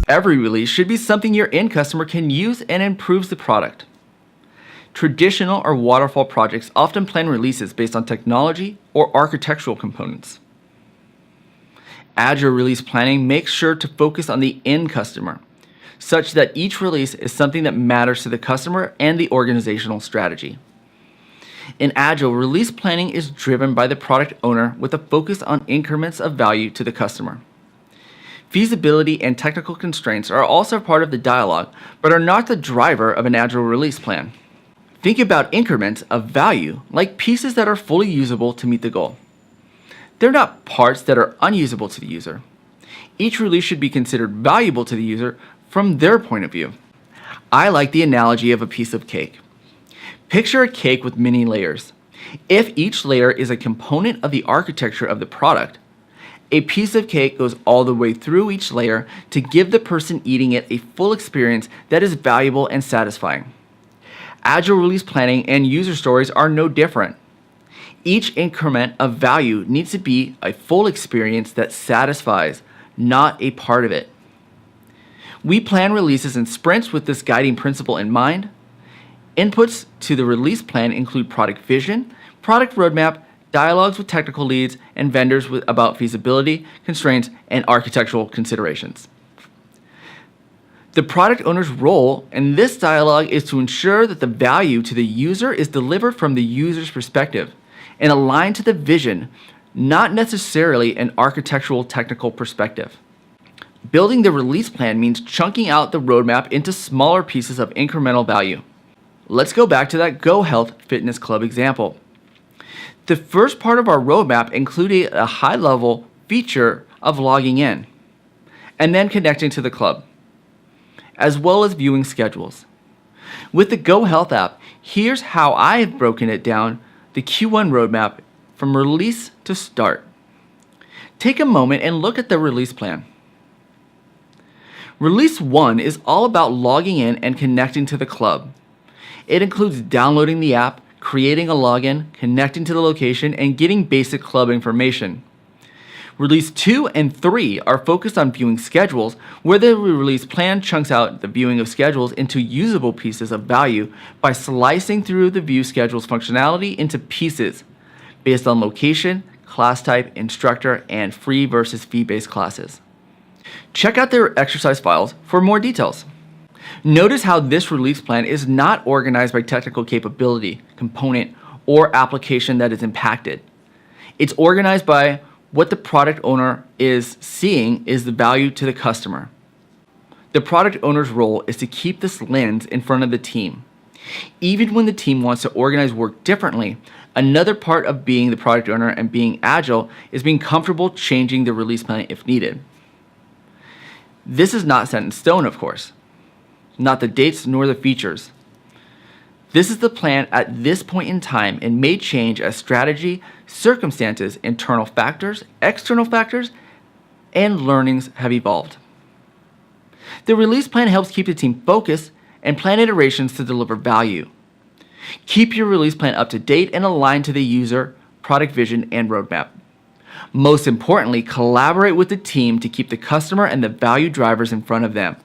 Every release should be something your end customer can use and improves the product. Traditional or waterfall projects often plan releases based on technology or architectural components. Agile release planning makes sure to focus on the end customer, such that each release is something that matters to the customer and the organizational strategy. In Agile, release planning is driven by the product owner with a focus on increments of value to the customer. Feasibility and technical constraints are also part of the dialogue, but are not the driver of an Agile release plan. Think about increments of value like pieces that are fully usable to meet the goal. They're not parts that are unusable to the user. Each release should be considered valuable to the user from their point of view. I like the analogy of a piece of cake. Picture a cake with many layers. If each layer is a component of the architecture of the product, a piece of cake goes all the way through each layer to give the person eating it a full experience that is valuable and satisfying. Agile release planning and user stories are no different. Each increment of value needs to be a full experience that satisfies, not a part of it. We plan releases in sprints with this guiding principle in mind. Inputs to the release plan include product vision, product roadmap, dialogues with technical leads and vendors about feasibility, constraints, and architectural considerations. The product owner's role in this dialogue is to ensure that the value to the user is delivered from the user's perspective and aligned to the vision, not necessarily an architectural technical perspective. Building the release plan means chunking out the roadmap into smaller pieces of incremental value. Let's go back to that Go Health Fitness Club example. The first part of our roadmap included a high-level feature of logging in and then connecting to the club, as well as viewing schedules. With the Go Health app, here's how I have broken it down, the Q1 roadmap from release to start. Take a moment and look at the release plan. Release 1 is all about logging in and connecting to the club. It includes downloading the app, creating a login, connecting to the location, and getting basic club information. Release 2 and 3 are focused on viewing schedules, where the release plan chunks out the viewing of schedules into usable pieces of value by slicing through the view schedules functionality into pieces based on location, class type, instructor, and free versus fee-based classes. Check out their exercise files for more details. Notice how this release plan is not organized by technical capability, component, or application that is impacted. It's organized by what the product owner is seeing is the value to the customer. The product owner's role is to keep this lens in front of the team. Even when the team wants to organize work differently, another part of being the product owner and being agile is being comfortable changing the release plan if needed. This is not set in stone, of course. Not the dates nor the features. This is the plan at this point in time and may change as strategy, circumstances, internal factors, external factors, and learnings have evolved. The release plan helps keep the team focused and plan iterations to deliver value. Keep your release plan up to date and aligned to the user, product vision, and roadmap. Most importantly, collaborate with the team to keep the customer and the value drivers in front of them.